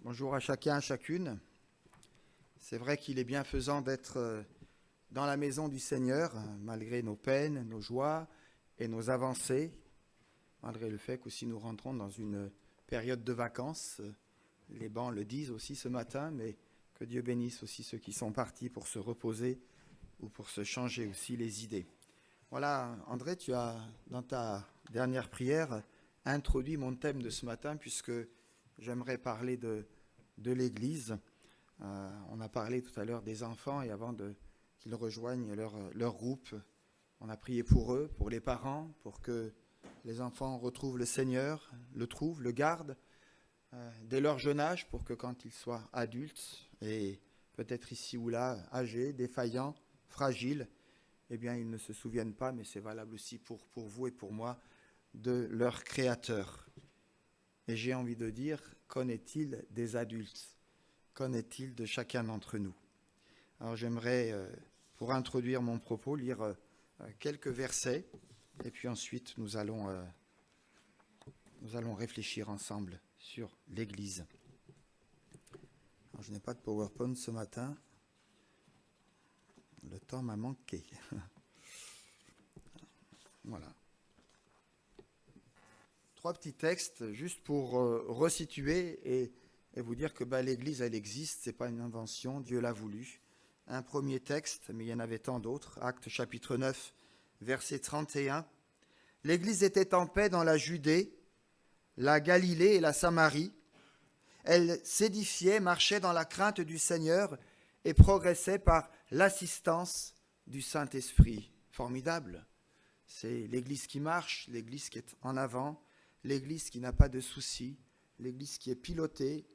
Bonjour à chacun, à chacune. C'est vrai qu'il est bienfaisant d'être dans la maison du Seigneur, malgré nos peines, nos joies et nos avancées, malgré le fait qu'aussi nous rentrons dans une période de vacances. Les bancs le disent aussi ce matin, mais que Dieu bénisse aussi ceux qui sont partis pour se reposer ou pour se changer aussi les idées. Voilà, André, tu as, dans ta dernière prière, introduit mon thème de ce matin, puisque j'aimerais parler de l'Église. On a parlé tout à l'heure des enfants, et avant qu'ils rejoignent leur groupe, on a prié pour eux, pour les parents, pour que les enfants retrouvent le Seigneur, le trouvent, le gardent, dès leur jeune âge, pour que quand ils soient adultes, et peut-être ici ou là, âgés, défaillants, fragiles, eh bien, ils ne se souviennent pas, mais c'est valable aussi pour vous et pour moi, de leur Créateur. Et j'ai envie de dire, qu'en est-il des adultes? Qu'en est-il de chacun d'entre nous? Alors j'aimerais, pour introduire mon propos, lire quelques versets, et puis ensuite nous allons réfléchir ensemble sur l'Église. Alors, je n'ai pas de PowerPoint ce matin. Le temps m'a manqué. Voilà. 3 petits textes, juste pour resituer et vous dire que l'Église, elle existe, ce n'est pas une invention, Dieu l'a voulu. Un premier texte, mais il y en avait tant d'autres, Actes chapitre 9, verset 31. L'Église était en paix dans la Judée, la Galilée et la Samarie. Elle s'édifiait, marchait dans la crainte du Seigneur et progressait par l'assistance du Saint-Esprit. Formidable. C'est l'Église qui marche, l'Église qui est en avant, l'Église qui n'a pas de soucis, l'Église qui est pilotée,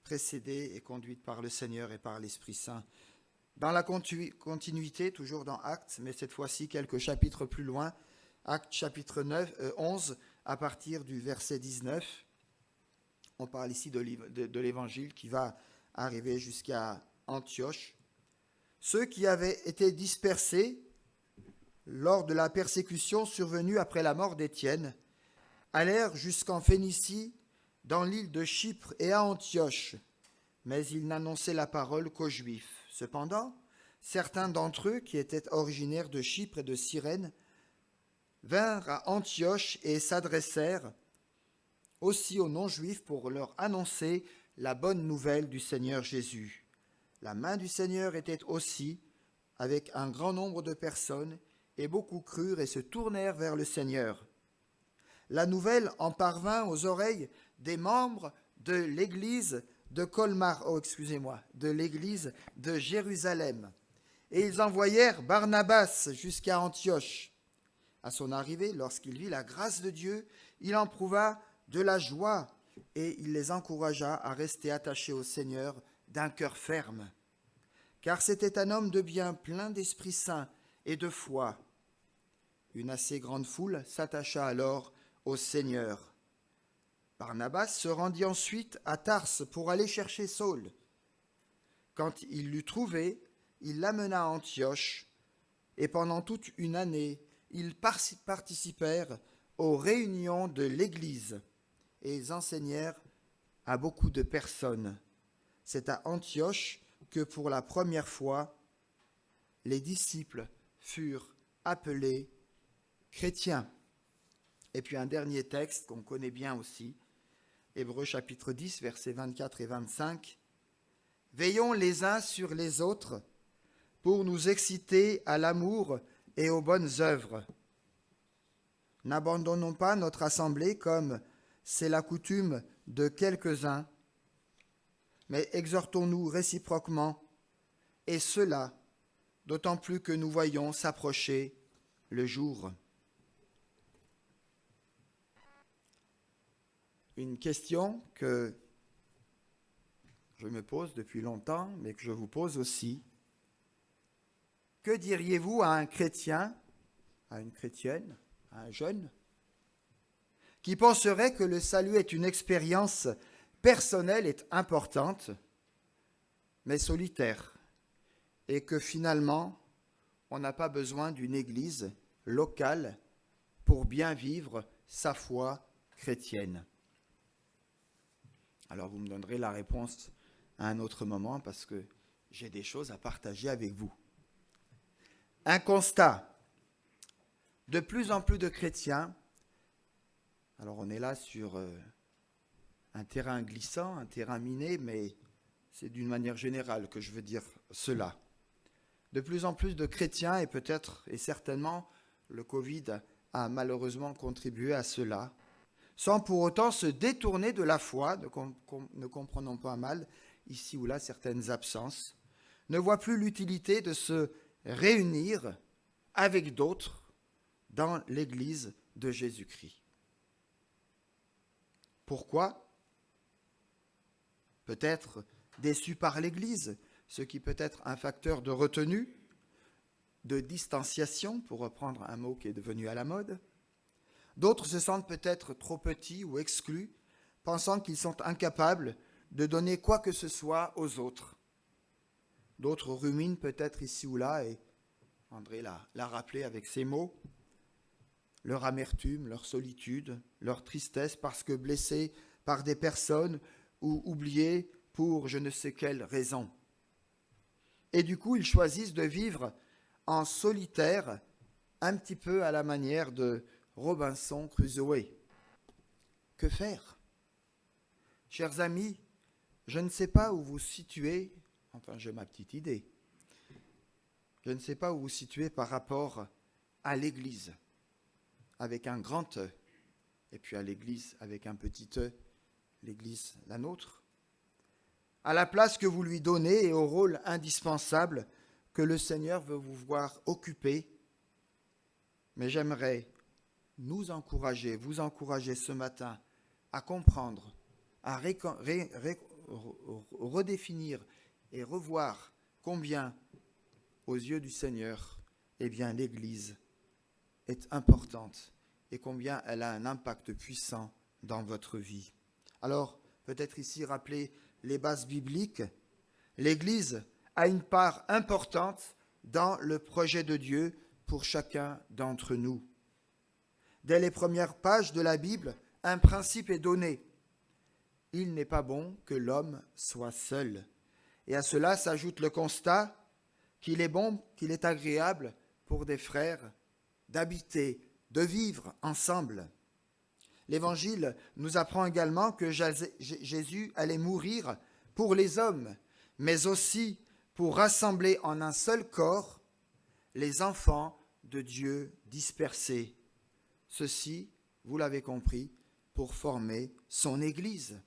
précédée et conduite par le Seigneur et par l'Esprit Saint. Dans la continuité, toujours dans Actes, mais cette fois-ci quelques chapitres plus loin, Actes chapitre 11, à partir du verset 19, on parle ici de l'Évangile qui va arriver jusqu'à Antioche. Ceux qui avaient été dispersés lors de la persécution survenue après la mort d'Étienne allèrent jusqu'en Phénicie, dans l'île de Chypre et à Antioche, mais ils n'annonçaient la parole qu'aux Juifs. Cependant, certains d'entre eux, qui étaient originaires de Chypre et de Cyrène, vinrent à Antioche et s'adressèrent aussi aux non-juifs pour leur annoncer la bonne nouvelle du Seigneur Jésus. La main du Seigneur était aussi avec un grand nombre de personnes, et beaucoup crurent et se tournèrent vers le Seigneur. La nouvelle en parvint aux oreilles des membres de l'église de l'église de Jérusalem. Et ils envoyèrent Barnabas jusqu'à Antioche. À son arrivée, lorsqu'il vit la grâce de Dieu, il en prouva de la joie et il les encouragea à rester attachés au Seigneur d'un cœur ferme. Car c'était un homme de bien plein d'Esprit Saint et de foi. Une assez grande foule s'attacha alors au Seigneur. Barnabas se rendit ensuite à Tarse pour aller chercher Saul. Quand il l'eut trouvé, il l'amena à Antioche, et pendant toute une année, ils participèrent aux réunions de l'Église, et ils enseignèrent à beaucoup de personnes. C'est à Antioche que pour la première fois, les disciples furent appelés chrétiens. Et puis un dernier texte qu'on connaît bien aussi, Hébreux chapitre 10, versets 24 et 25. « Veillons les uns sur les autres pour nous exciter à l'amour et aux bonnes œuvres. N'abandonnons pas notre assemblée comme c'est la coutume de quelques-uns, mais exhortons-nous réciproquement, et cela d'autant plus que nous voyons s'approcher le jour. » Une question que je me pose depuis longtemps, mais que je vous pose aussi. Que diriez-vous à un chrétien, à une chrétienne, à un jeune, qui penserait que le salut est une expérience personnelle et importante, mais solitaire, et que finalement, on n'a pas besoin d'une église locale pour bien vivre sa foi chrétienne? Alors vous me donnerez la réponse à un autre moment parce que j'ai des choses à partager avec vous. Un constat. De plus en plus de chrétiens, alors on est là sur un terrain glissant, un terrain miné, mais c'est d'une manière générale que je veux dire cela. De plus en plus de chrétiens, et peut-être et certainement le Covid a malheureusement contribué à cela, sans pour autant se détourner de la foi, ne comprenons pas mal ici ou là certaines absences, ne voient plus l'utilité de se réunir avec d'autres dans l'Église de Jésus-Christ. Pourquoi ? Peut-être déçus par l'Église, ce qui peut être un facteur de retenue, de distanciation, pour reprendre un mot qui est devenu à la mode. D'autres se sentent peut-être trop petits ou exclus, pensant qu'ils sont incapables de donner quoi que ce soit aux autres. D'autres ruminent peut-être ici ou là, et André l'a rappelé avec ces mots, leur amertume, leur solitude, leur tristesse parce que blessés par des personnes ou oubliés pour je ne sais quelle raison. Et du coup, ils choisissent de vivre en solitaire, un petit peu à la manière de Robinson Crusoe. Que faire ? Chers amis, je ne sais pas où vous situez, enfin j'ai ma petite idée, je ne sais pas où vous situez par rapport à l'Église, avec un grand E, et puis à l'Église avec un petit E, l'Église la nôtre, à la place que vous lui donnez et au rôle indispensable que le Seigneur veut vous voir occuper. Mais j'aimerais nous encourager, vous encourager ce matin à comprendre, à redéfinir et revoir combien, aux yeux du Seigneur, eh bien, l'Église est importante et combien elle a un impact puissant dans votre vie. Alors, peut-être ici rappeler les bases bibliques. L'Église a une part importante dans le projet de Dieu pour chacun d'entre nous. Dès les premières pages de la Bible, un principe est donné. Il n'est pas bon que l'homme soit seul. Et à cela s'ajoute le constat qu'il est bon, qu'il est agréable pour des frères d'habiter, de vivre ensemble. L'Évangile nous apprend également que Jésus allait mourir pour les hommes, mais aussi pour rassembler en un seul corps les enfants de Dieu dispersés. Ceci, vous l'avez compris, pour former son Église.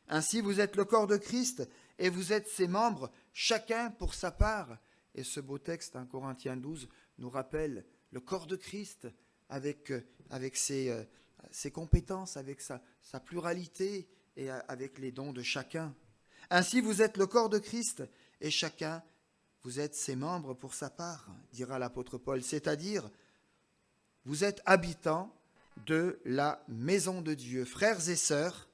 Ainsi, vous êtes le corps de Christ et vous êtes ses membres, chacun pour sa part. Et ce beau texte, 1 Corinthiens 12, nous rappelle le corps de Christ avec ses compétences, avec sa pluralité et avec les dons de chacun. Ainsi, vous êtes le corps de Christ et chacun, vous êtes ses membres pour sa part, dira l'apôtre Paul, c'est-à-dire, vous êtes habitants de la maison de Dieu, frères et sœurs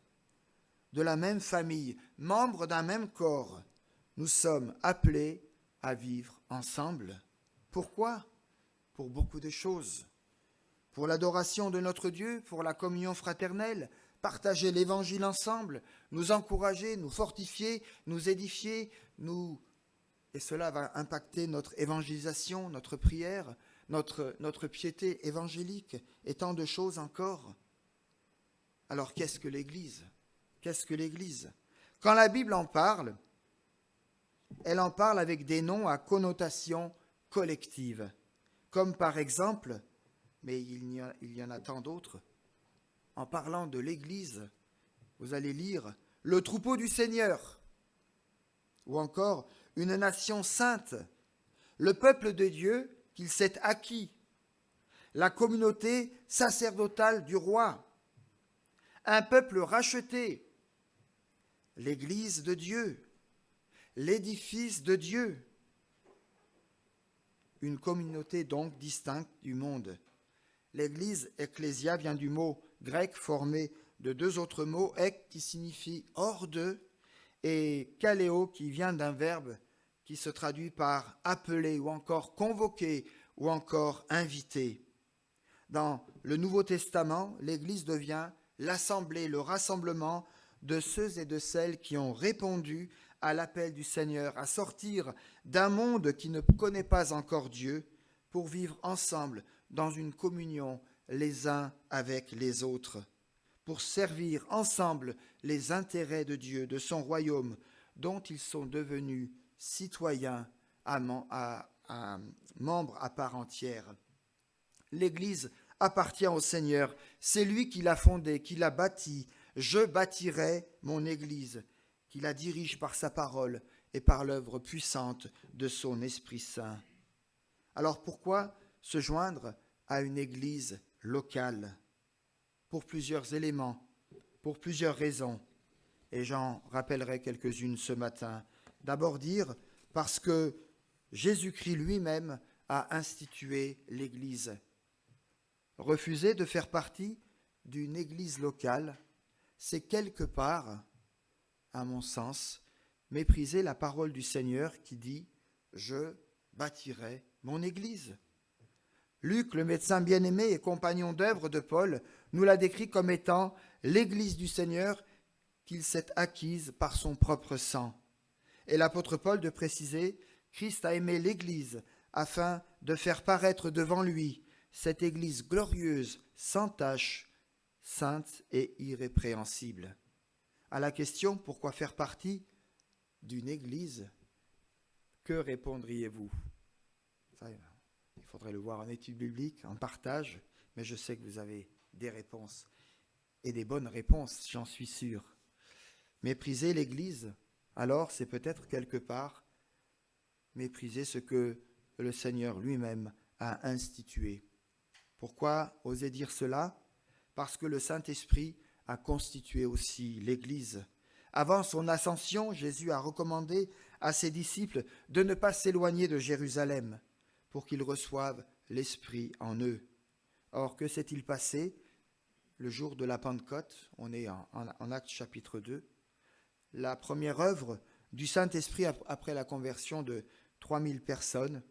de la même famille, membres d'un même corps. Nous sommes appelés à vivre ensemble. Pourquoi ? Pour beaucoup de choses. Pour l'adoration de notre Dieu, pour la communion fraternelle, partager l'Évangile ensemble, nous encourager, nous fortifier, nous édifier, et cela va impacter notre évangélisation, notre prière, notre piété évangélique et tant de choses encore. Alors qu'est-ce que l'Église ? Qu'est-ce que l'Église ? Quand la Bible en parle, elle en parle avec des noms à connotation collective, comme par exemple, mais il y en a tant d'autres, en parlant de l'Église, vous allez lire « le troupeau du Seigneur » ou encore « une nation sainte », le peuple de Dieu qu'il s'est acquis, la communauté sacerdotale du roi, un peuple racheté, l'Église de Dieu, l'édifice de Dieu, une communauté donc distincte du monde. L'Église ecclésia vient du mot grec formé de deux autres mots, ek qui signifie hors de et kaleo qui vient d'un verbe qui se traduit par appeler ou encore convoquer ou encore inviter. Dans le Nouveau Testament, l'Église devient l'assemblée, le rassemblement de ceux et de celles qui ont répondu à l'appel du Seigneur à sortir d'un monde qui ne connaît pas encore Dieu pour vivre ensemble dans une communion les uns avec les autres, pour servir ensemble les intérêts de Dieu, de son royaume, dont ils sont devenus citoyens membres à part entière. L'Église appartient au Seigneur, c'est lui qui l'a fondée, qui l'a bâtie. Je bâtirai mon Église, qui la dirige par sa parole et par l'œuvre puissante de son Esprit Saint. Alors pourquoi se joindre à une Église locale? Pour plusieurs éléments, pour plusieurs raisons, et j'en rappellerai quelques-unes ce matin. D'abord dire parce que Jésus-Christ lui-même a institué l'Église. Refuser de faire partie d'une Église locale, c'est quelque part, à mon sens, mépriser la parole du Seigneur qui dit « Je bâtirai mon Église ». Luc, le médecin bien-aimé et compagnon d'œuvre de Paul, nous l'a décrit comme étant l'Église du Seigneur qu'il s'est acquise par son propre sang. Et l'apôtre Paul de préciser « Christ a aimé l'Église afin de faire paraître devant lui cette Église glorieuse, sans tache, sainte et irrépréhensible. » À la question « Pourquoi faire partie d'une Église ?» que répondriez-vous? Ça, il faudrait le voir en étude biblique, en partage, mais je sais que vous avez des réponses, et des bonnes réponses, j'en suis sûr. Mépriser l'Église, alors c'est peut-être quelque part mépriser ce que le Seigneur lui-même a institué. Pourquoi oser dire cela? Parce que le Saint-Esprit a constitué aussi l'Église. Avant son ascension, Jésus a recommandé à ses disciples de ne pas s'éloigner de Jérusalem pour qu'ils reçoivent l'Esprit en eux. Or, que s'est-il passé le jour de la Pentecôte? On est en Actes chapitre 2. La première œuvre du Saint-Esprit après la conversion de 3000 personnes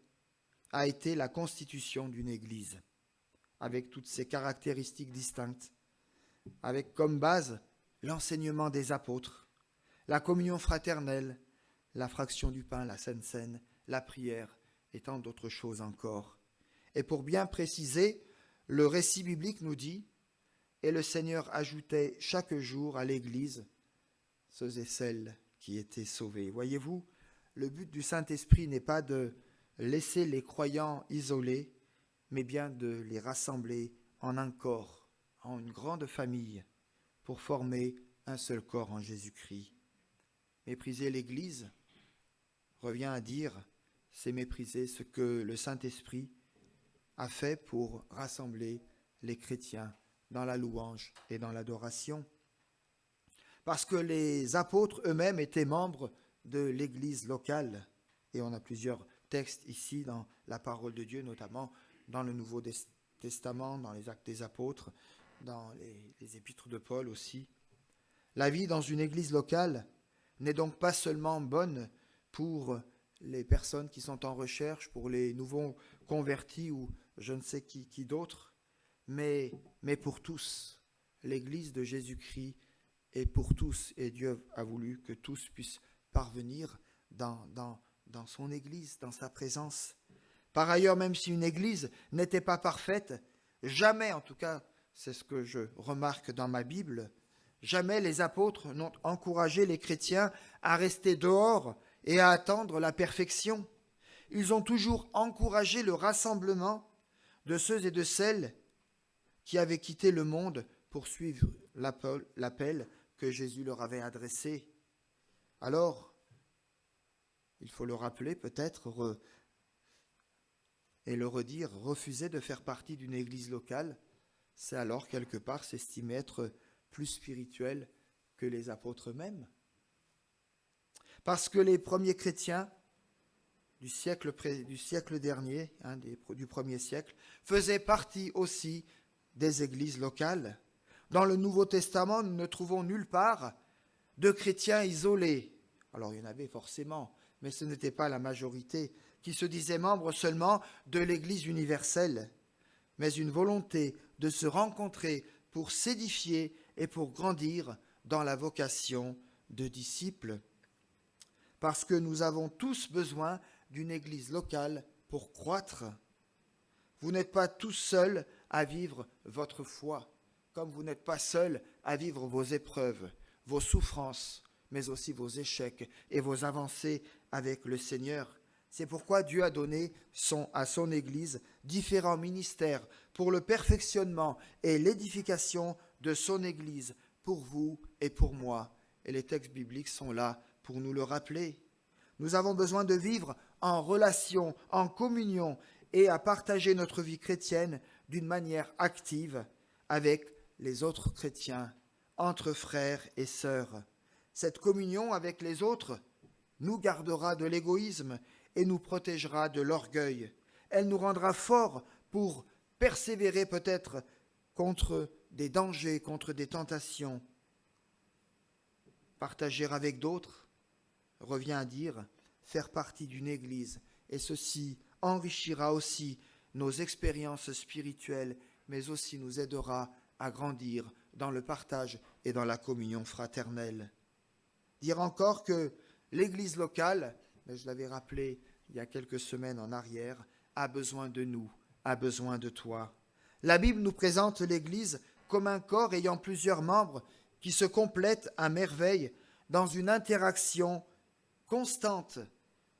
a été la constitution d'une Église, avec toutes ses caractéristiques distinctes, avec comme base l'enseignement des apôtres, la communion fraternelle, la fraction du pain, la Sainte Seine, la prière et tant d'autres choses encore. Et pour bien préciser, le récit biblique nous dit « Et le Seigneur ajoutait chaque jour à l'Église ceux et celles qui étaient sauvés. » Voyez-vous, le but du Saint-Esprit n'est pas de laisser les croyants isolés, mais bien de les rassembler en un corps, en une grande famille, pour former un seul corps en Jésus-Christ. Mépriser l'Église revient à dire, c'est mépriser ce que le Saint-Esprit a fait pour rassembler les chrétiens dans la louange et dans l'adoration. Parce que les apôtres eux-mêmes étaient membres de l'Église locale, et on a plusieurs textes ici dans la parole de Dieu, notamment dans le Nouveau Testament, dans les Actes des Apôtres, dans les épîtres de Paul aussi. La vie dans une église locale n'est donc pas seulement bonne pour les personnes qui sont en recherche, pour les nouveaux convertis ou je ne sais qui d'autre, mais pour tous. L'église de Jésus-Christ est pour tous, et Dieu a voulu que tous puissent parvenir dans son église, dans sa présence. Par ailleurs, même si une église n'était pas parfaite, jamais, en tout cas, c'est ce que je remarque dans ma Bible, jamais les apôtres n'ont encouragé les chrétiens à rester dehors et à attendre la perfection. Ils ont toujours encouragé le rassemblement de ceux et de celles qui avaient quitté le monde pour suivre l'appel que Jésus leur avait adressé. Alors, il faut le rappeler peut-être et le redire, refuser de faire partie d'une église locale, c'est alors quelque part s'estimer être plus spirituel que les apôtres eux-mêmes. Parce que les premiers chrétiens du siècle dernier, du premier siècle, faisaient partie aussi des églises locales. Dans le Nouveau Testament, nous ne trouvons nulle part de chrétiens isolés. Alors il y en avait forcément, mais ce n'était pas la majorité, qui se disaient membres seulement de l'Église universelle, mais une volonté de se rencontrer pour s'édifier et pour grandir dans la vocation de disciples. Parce que nous avons tous besoin d'une église locale pour croître. Vous n'êtes pas tous seuls à vivre votre foi, comme vous n'êtes pas seuls à vivre vos épreuves, vos souffrances, mais aussi vos échecs et vos avancées avec le Seigneur. C'est pourquoi Dieu a donné à son Église différents ministères pour le perfectionnement et l'édification de son Église, pour vous et pour moi. Et les textes bibliques sont là pour nous le rappeler. Nous avons besoin de vivre en relation, en communion et à partager notre vie chrétienne d'une manière active avec les autres chrétiens, entre frères et sœurs. Cette communion avec les autres nous gardera de l'égoïsme et nous protégera de l'orgueil. Elle nous rendra forts pour persévérer peut-être contre des dangers, contre des tentations. Partager avec d'autres revient à dire faire partie d'une église, et ceci enrichira aussi nos expériences spirituelles, mais aussi nous aidera à grandir dans le partage et dans la communion fraternelle. Dire encore que l'église locale, mais je l'avais rappelé il y a quelques semaines en arrière, a besoin de nous, a besoin de toi. La Bible nous présente l'église comme un corps ayant plusieurs membres qui se complètent à merveille dans une interaction constante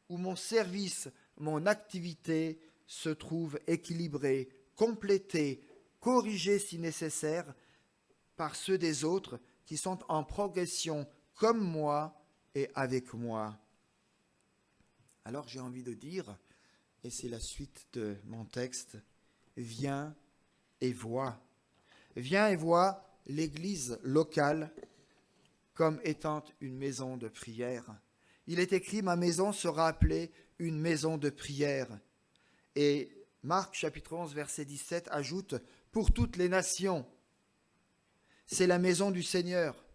où mon service, mon activité se trouve équilibrée, complétée, corrigée si nécessaire par ceux des autres qui sont en progression comme moi et avec moi. Alors j'ai envie de dire, et c'est la suite de mon texte, viens et vois. Viens et vois l'église locale comme étant une maison de prière. Il est écrit, ma maison sera appelée une maison de prière. Et Marc chapitre 11 verset 17 ajoute, pour toutes les nations. C'est la maison du Seigneur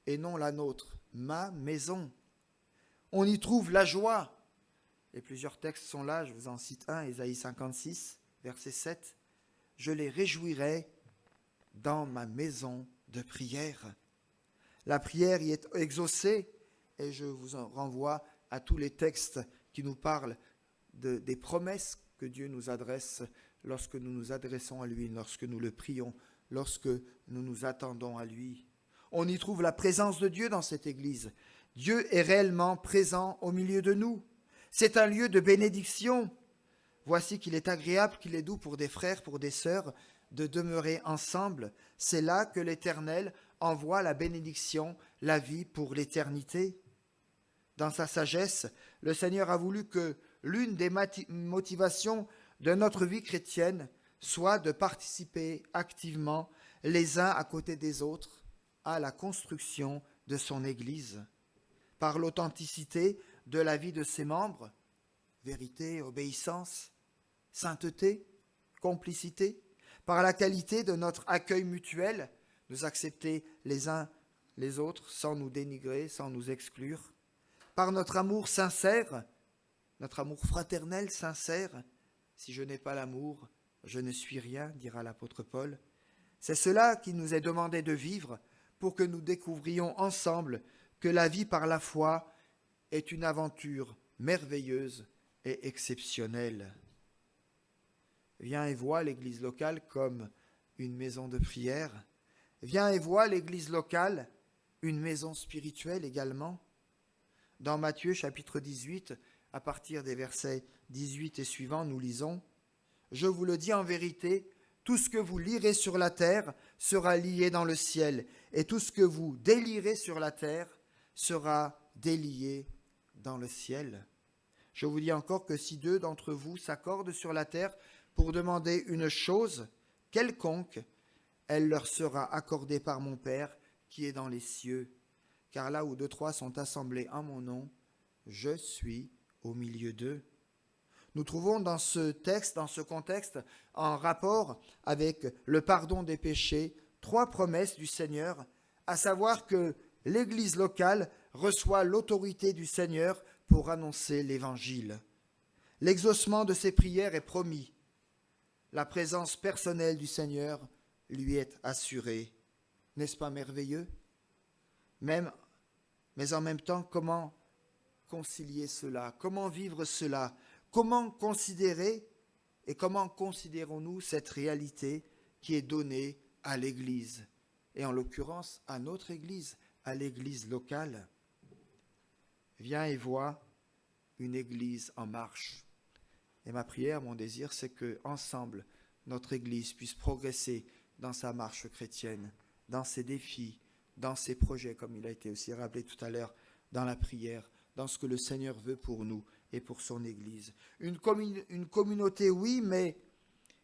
et non la nôtre, ma maison. On y trouve la joie. Et plusieurs textes sont là, je vous en cite un, Ésaïe 56, verset 7. Je les réjouirai dans ma maison de prière. La prière y est exaucée, et je vous en renvoie à tous les textes qui nous parlent des promesses que Dieu nous adresse lorsque nous nous adressons à lui, lorsque nous le prions, lorsque nous nous attendons à lui. On y trouve la présence de Dieu dans cette église. Dieu est réellement présent au milieu de nous. C'est un lieu de bénédiction. Voici qu'il est agréable, qu'il est doux pour des frères, pour des sœurs, de demeurer ensemble. C'est là que l'Éternel envoie la bénédiction, la vie pour l'éternité. Dans sa sagesse, le Seigneur a voulu que l'une des motivations de notre vie chrétienne soit de participer activement, les uns à côté des autres, à la construction de son Église. Par l'authenticité de la vie de ses membres, vérité, obéissance, sainteté, complicité, par la qualité de notre accueil mutuel, nous accepter les uns les autres sans nous dénigrer, sans nous exclure, par notre amour sincère, notre amour fraternel sincère. Si je n'ai pas l'amour, je ne suis rien, dira l'apôtre Paul. C'est cela qui nous est demandé de vivre pour que nous découvrions ensemble que la vie par la foi est une aventure merveilleuse et exceptionnelle. Viens et vois l'église locale comme une maison de prière. Viens et vois l'église locale, une maison spirituelle également. Dans Matthieu chapitre 18, à partir des versets 18 et suivants, nous lisons « Je vous le dis en vérité, tout ce que vous lirez sur la terre sera lié dans le ciel, et tout ce que vous délierez sur la terre sera délié dans le ciel. Je vous dis encore que si deux d'entre vous s'accordent sur la terre pour demander une chose quelconque, elle leur sera accordée par mon Père qui est dans les cieux. Car là où deux, trois sont assemblés en mon nom, je suis au milieu d'eux. » Nous trouvons dans ce texte, dans ce contexte, en rapport avec le pardon des péchés, 3 promesses du Seigneur, à savoir que l'Église locale reçoit l'autorité du Seigneur pour annoncer l'Évangile. L'exaucement de ses prières est promis. La présence personnelle du Seigneur lui est assurée. N'est-ce pas merveilleux? Mais en même temps, comment concilier cela? Comment vivre cela? Comment considérer et comment considérons-nous cette réalité qui est donnée à l'Église? Et en l'occurrence, à notre Église, à l'Église locale. Viens et vois une Église en marche. Et ma prière, mon désir, c'est que ensemble, notre Église puisse progresser dans sa marche chrétienne, dans ses défis, dans ses projets, comme il a été aussi rappelé tout à l'heure, dans la prière, dans ce que le Seigneur veut pour nous et pour son Église. Une communauté, oui, mais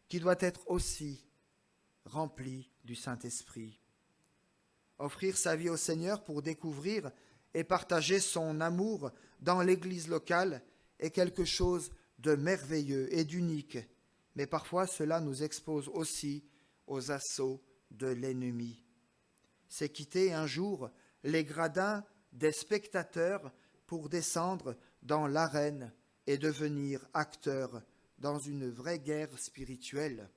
qui doit être aussi remplie du Saint-Esprit. Offrir sa vie au Seigneur pour découvrir et partager son amour dans l'Église locale est quelque chose de merveilleux et d'unique. Mais parfois, cela nous expose aussi aux assauts de l'ennemi. C'est quitter un jour les gradins des spectateurs pour descendre dans l'arène et devenir acteur dans une vraie guerre spirituelle.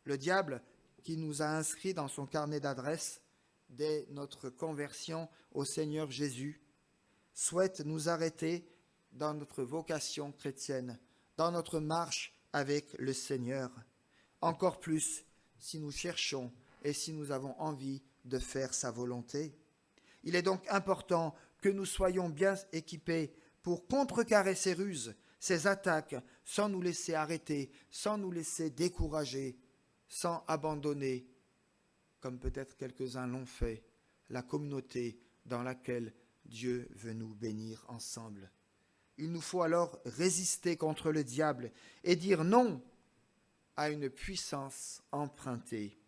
Le diable, qui nous a inscrits dans son carnet d'adresses dès notre conversion au Seigneur Jésus, souhaite nous arrêter dans notre vocation chrétienne, dans notre marche avec le Seigneur. Encore plus si nous cherchons et si nous avons envie de faire sa volonté. Il est donc important que nous soyons bien équipés pour contrecarrer ces ruses, ces attaques, sans nous laisser arrêter, sans nous laisser décourager, sans abandonner, comme peut-être quelques-uns l'ont fait, la communauté dans laquelle Dieu veut nous bénir ensemble. Il nous faut alors résister contre le diable et dire non à une puissance empruntée.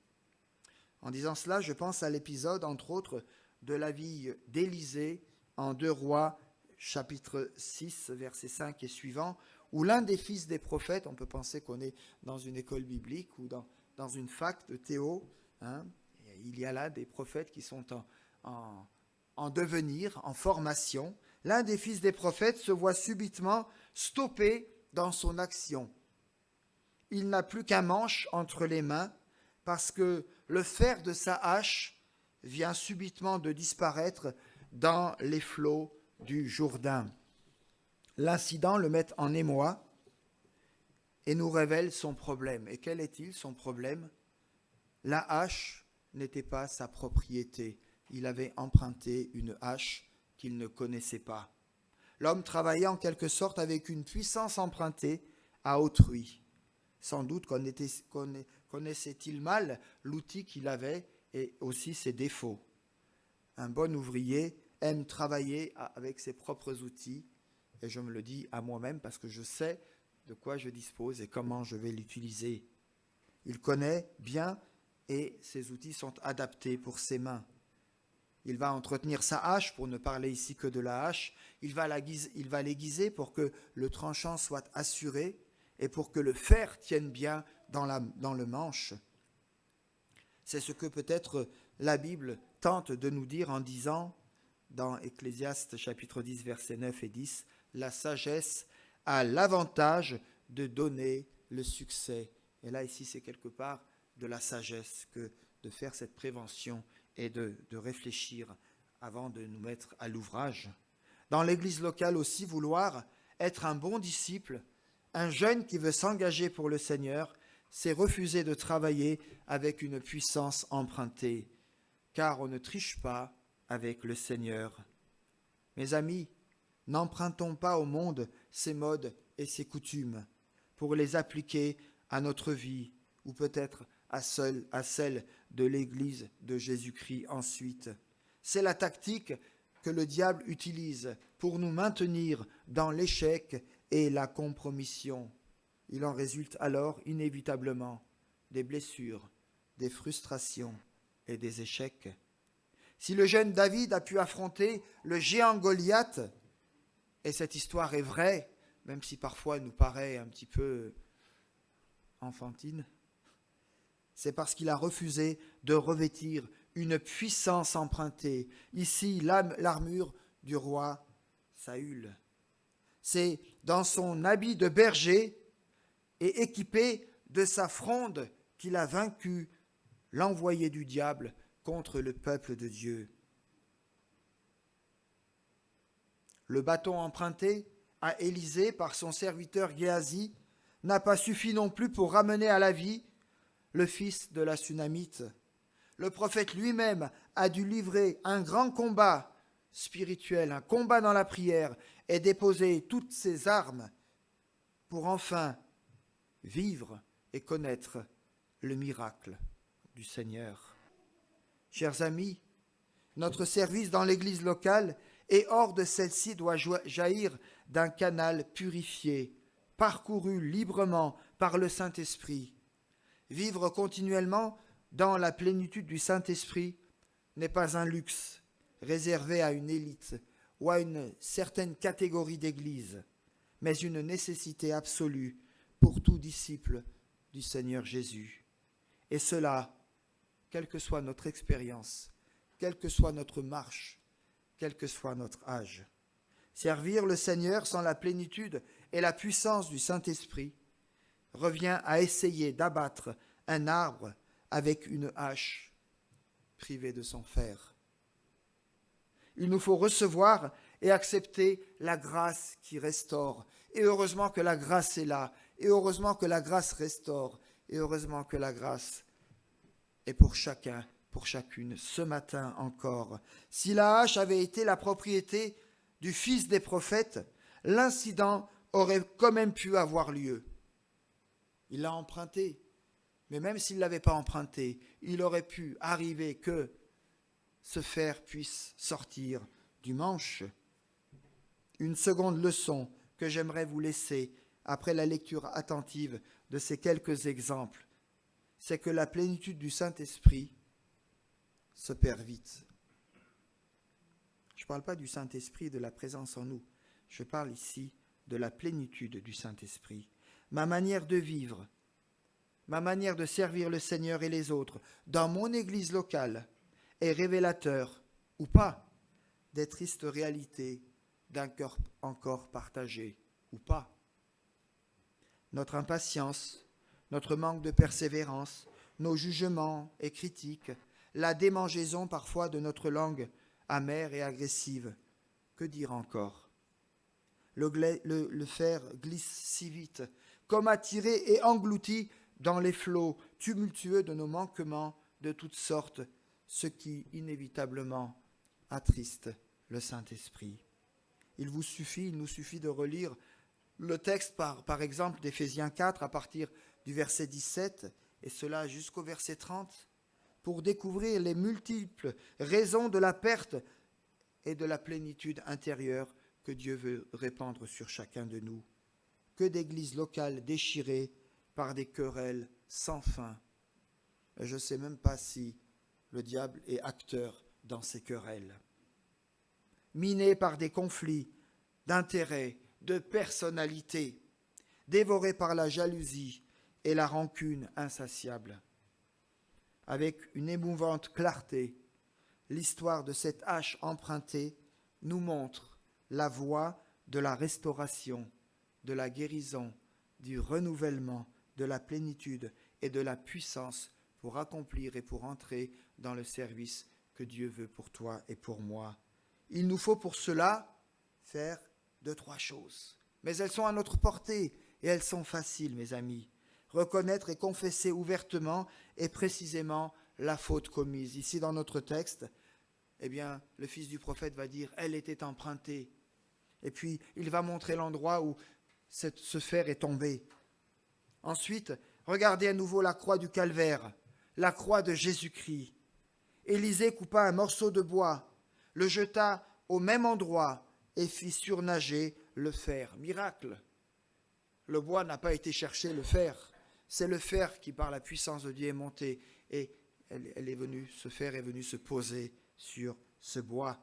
En disant cela, je pense à l'épisode, entre autres, de la vie d'Élisée en 2 Rois, chapitre 6, versets 5 et suivants, où l'un des fils des prophètes, on peut penser qu'on est dans une école biblique ou dans une fac de théo, il y a là des prophètes qui sont en devenir, en formation. L'un des fils des prophètes se voit subitement stoppé dans son action. Il n'a plus qu'un manche entre les mains parce que le fer de sa hache vient subitement de disparaître dans les flots du Jourdain. L'incident le met en émoi et nous révèle son problème. Et quel est-il, son problème? La hache n'était pas sa propriété. Il avait emprunté une hache qu'il ne connaissait pas. L'homme travaillait en quelque sorte avec une puissance empruntée à autrui. Sans doute connaissait-il mal l'outil qu'il avait et aussi ses défauts. Un bon ouvrier aime travailler avec ses propres outils, et je me le dis à moi-même parce que je sais de quoi je dispose et comment je vais l'utiliser. Il connaît bien et ses outils sont adaptés pour ses mains. Il va entretenir sa hache, pour ne parler ici que de la hache. Il va l'aiguiser pour que le tranchant soit assuré et pour que le fer tienne bien dans le manche. C'est ce que peut-être la Bible tente de nous dire en disant, dans Ecclésiaste chapitre 10, versets 9 et 10, la sagesse a l'avantage de donner le succès. Et là, ici, c'est quelque part de la sagesse que de faire cette prévention et de réfléchir avant de nous mettre à l'ouvrage. Dans l'église locale aussi, vouloir être un bon disciple, un jeune qui veut s'engager pour le Seigneur, c'est refuser de travailler avec une puissance empruntée, car on ne triche pas avec le Seigneur. Mes amis, n'empruntons pas au monde ses modes et ses coutumes pour les appliquer à notre vie, ou peut-être à celle de l'Église de Jésus-Christ ensuite. C'est la tactique que le diable utilise pour nous maintenir dans l'échec et la compromission. Il en résulte alors inévitablement des blessures, des frustrations et des échecs. Si le jeune David a pu affronter le géant Goliath, et cette histoire est vraie, même si parfois elle nous paraît un petit peu enfantine, c'est parce qu'il a refusé de revêtir une puissance empruntée. Ici, l'armure du roi Saül. C'est dans son habit de berger et équipé de sa fronde qu'il a vaincu l'envoyé du diable contre le peuple de Dieu. Le bâton emprunté à Élisée par son serviteur Géasi n'a pas suffi non plus pour ramener à la vie le fils de la Sunamite. Le prophète lui-même a dû livrer un grand combat spirituel, un combat dans la prière, et déposer toutes ses armes pour enfin vivre et connaître le miracle du Seigneur. Chers amis, notre service dans l'Église locale et hors de celle-ci doit jaillir d'un canal purifié, parcouru librement par le Saint-Esprit. Vivre continuellement dans la plénitude du Saint-Esprit n'est pas un luxe réservé à une élite ou à une certaine catégorie d'Église, mais une nécessité absolue pour tout disciple du Seigneur Jésus. Et cela, quelle que soit notre expérience, quelle que soit notre marche, quel que soit notre âge. Servir le Seigneur sans la plénitude et la puissance du Saint-Esprit revient à essayer d'abattre un arbre avec une hache privée de son fer. Il nous faut recevoir et accepter la grâce qui restaure. Et heureusement que la grâce est là. Et heureusement que la grâce restaure. Et heureusement que la grâce est pour chacun, pour chacune, ce matin encore. Si la hache avait été la propriété du fils des prophètes, l'incident aurait quand même pu avoir lieu. Il l'a emprunté. Mais même s'il ne l'avait pas emprunté, il aurait pu arriver que ce fer puisse sortir du manche. Une seconde leçon que j'aimerais vous laisser après la lecture attentive de ces quelques exemples, c'est que la plénitude du Saint-Esprit se perd vite. Je ne parle pas du Saint-Esprit, de la présence en nous. Je parle ici de la plénitude du Saint-Esprit. Ma manière de vivre, ma manière de servir le Seigneur et les autres dans mon église locale est révélateur, ou pas, des tristes réalités d'un cœur encore partagé, ou pas. Notre impatience, notre manque de persévérance, nos jugements et critiques, la démangeaison parfois de notre langue amère et agressive, que dire encore ? Le fer glisse si vite, comme attiré et englouti dans les flots tumultueux de nos manquements de toutes sortes, ce qui inévitablement attriste le Saint-Esprit. Il nous suffit de relire le texte par exemple d'Éphésiens 4 à partir du verset 17 et cela jusqu'au verset 30 pour découvrir les multiples raisons de la perte et de la plénitude intérieure que Dieu veut répandre sur chacun de nous. Que d'églises locales déchirées par des querelles sans fin. Et je ne sais même pas si le diable est acteur dans ces querelles. Minées par des conflits d'intérêts, de personnalités, dévorées par la jalousie et la rancune insatiable. Avec une émouvante clarté, l'histoire de cette hache empruntée nous montre la voie de la restauration, de la guérison, du renouvellement, de la plénitude et de la puissance pour accomplir et pour entrer dans le service que Dieu veut pour toi et pour moi. Il nous faut pour cela faire 2-3 choses. Mais elles sont à notre portée et elles sont faciles, mes amis. Reconnaître et confesser ouvertement et précisément la faute commise. Ici, dans notre texte, eh bien, le fils du prophète va dire « elle était empruntée ». Et puis, il va montrer l'endroit où ce fer est tombé. Ensuite, regardez à nouveau la croix du calvaire, la croix de Jésus-Christ. Élisée coupa un morceau de bois, le jeta au même endroit et fit surnager le fer. Miracle! Le bois n'a pas été chercher le fer. C'est le fer qui, par la puissance de Dieu, est monté et ce fer est venu se poser sur ce bois.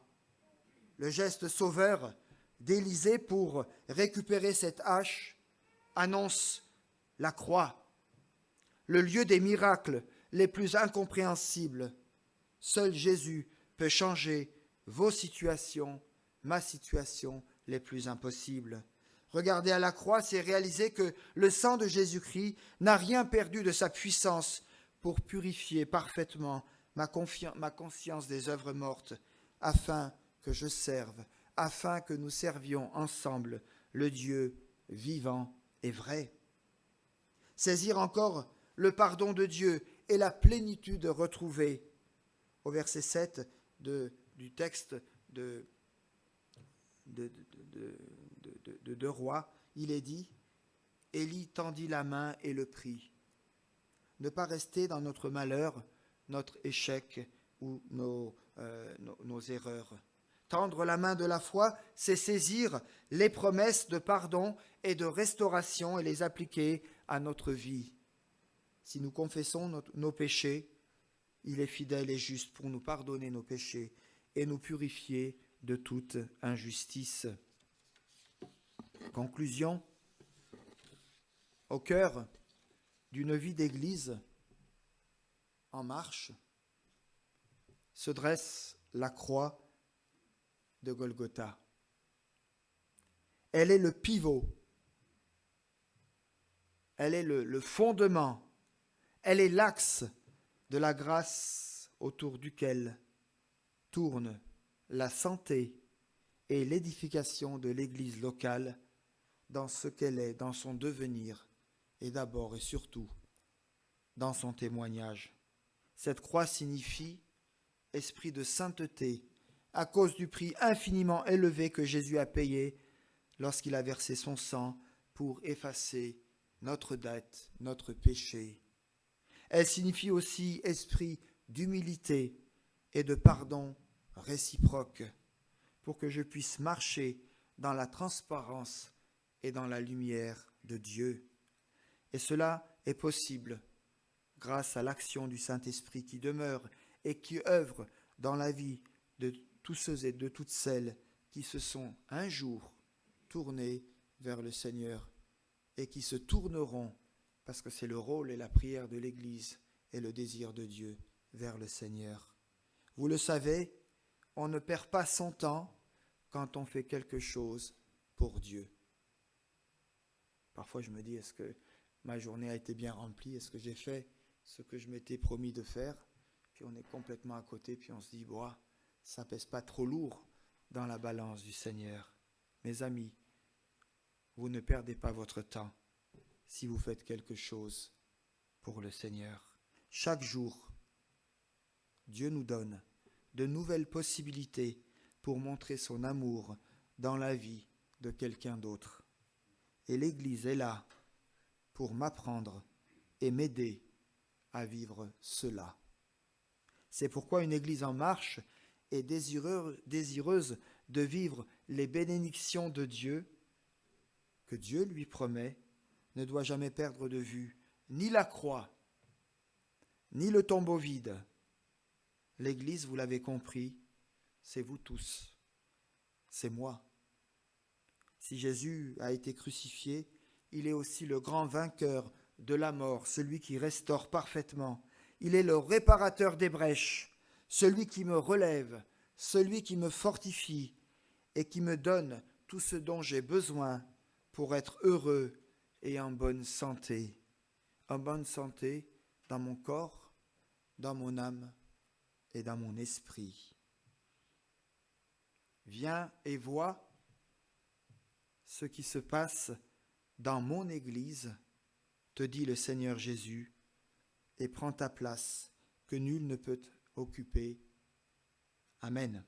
Le geste sauveur d'Élisée pour récupérer cette hache annonce la croix, le lieu des miracles les plus incompréhensibles. Seul Jésus peut changer vos situations, ma situation les plus impossibles. Regarder à la croix, c'est réaliser que le sang de Jésus-Christ n'a rien perdu de sa puissance pour purifier parfaitement ma conscience des œuvres mortes, afin que je serve, afin que nous servions ensemble le Dieu vivant et vrai. Saisir encore le pardon de Dieu et la plénitude retrouvée. Au verset 7 du texte de Rois, il est dit, Élie tendit la main et le prit. Ne pas rester dans notre malheur, notre échec ou nos erreurs. Tendre la main de la foi, c'est saisir les promesses de pardon et de restauration et les appliquer à notre vie. Si nous confessons nos péchés, il est fidèle et juste pour nous pardonner nos péchés et nous purifier de toute injustice. Conclusion, au cœur d'une vie d'église en marche se dresse la croix de Golgotha. Elle est le pivot, elle est le fondement, elle est l'axe de la grâce autour duquel tourne la santé et l'édification de l'Église locale dans ce qu'elle est, dans son devenir et d'abord et surtout dans son témoignage. Cette croix signifie esprit de sainteté à cause du prix infiniment élevé que Jésus a payé lorsqu'il a versé son sang pour effacer notre dette, notre péché. Elle signifie aussi esprit d'humilité et de pardon réciproque pour que je puisse marcher dans la transparence et dans la lumière de Dieu. Et cela est possible grâce à l'action du Saint-Esprit qui demeure et qui œuvre dans la vie de tous ceux et de toutes celles qui se sont un jour tournés vers le Seigneur et qui se tourneront, parce que c'est le rôle et la prière de l'Église et le désir de Dieu, vers le Seigneur. Vous le savez, on ne perd pas son temps quand on fait quelque chose pour Dieu. Parfois je me dis, est-ce que ma journée a été bien remplie? Est-ce que j'ai fait ce que je m'étais promis de faire? Puis on est complètement à côté, puis on se dit, ça pèse pas trop lourd dans la balance du Seigneur. Mes amis, vous ne perdez pas votre temps si vous faites quelque chose pour le Seigneur. Chaque jour, Dieu nous donne de nouvelles possibilités pour montrer son amour dans la vie de quelqu'un d'autre. Et l'Église est là pour m'apprendre et m'aider à vivre cela. C'est pourquoi une Église en marche est désireuse de vivre les bénédictions de Dieu que Dieu lui promet, ne doit jamais perdre de vue ni la croix, ni le tombeau vide. L'Église, vous l'avez compris, c'est vous tous, c'est moi. Si Jésus a été crucifié, il est aussi le grand vainqueur de la mort, celui qui restaure parfaitement. Il est le réparateur des brèches, celui qui me relève, celui qui me fortifie et qui me donne tout ce dont j'ai besoin pour être heureux et en bonne santé. En bonne santé dans mon corps, dans mon âme et dans mon esprit. Viens et vois ce qui se passe dans mon Église, te dit le Seigneur Jésus, et prends ta place que nul ne peut occuper. Amen.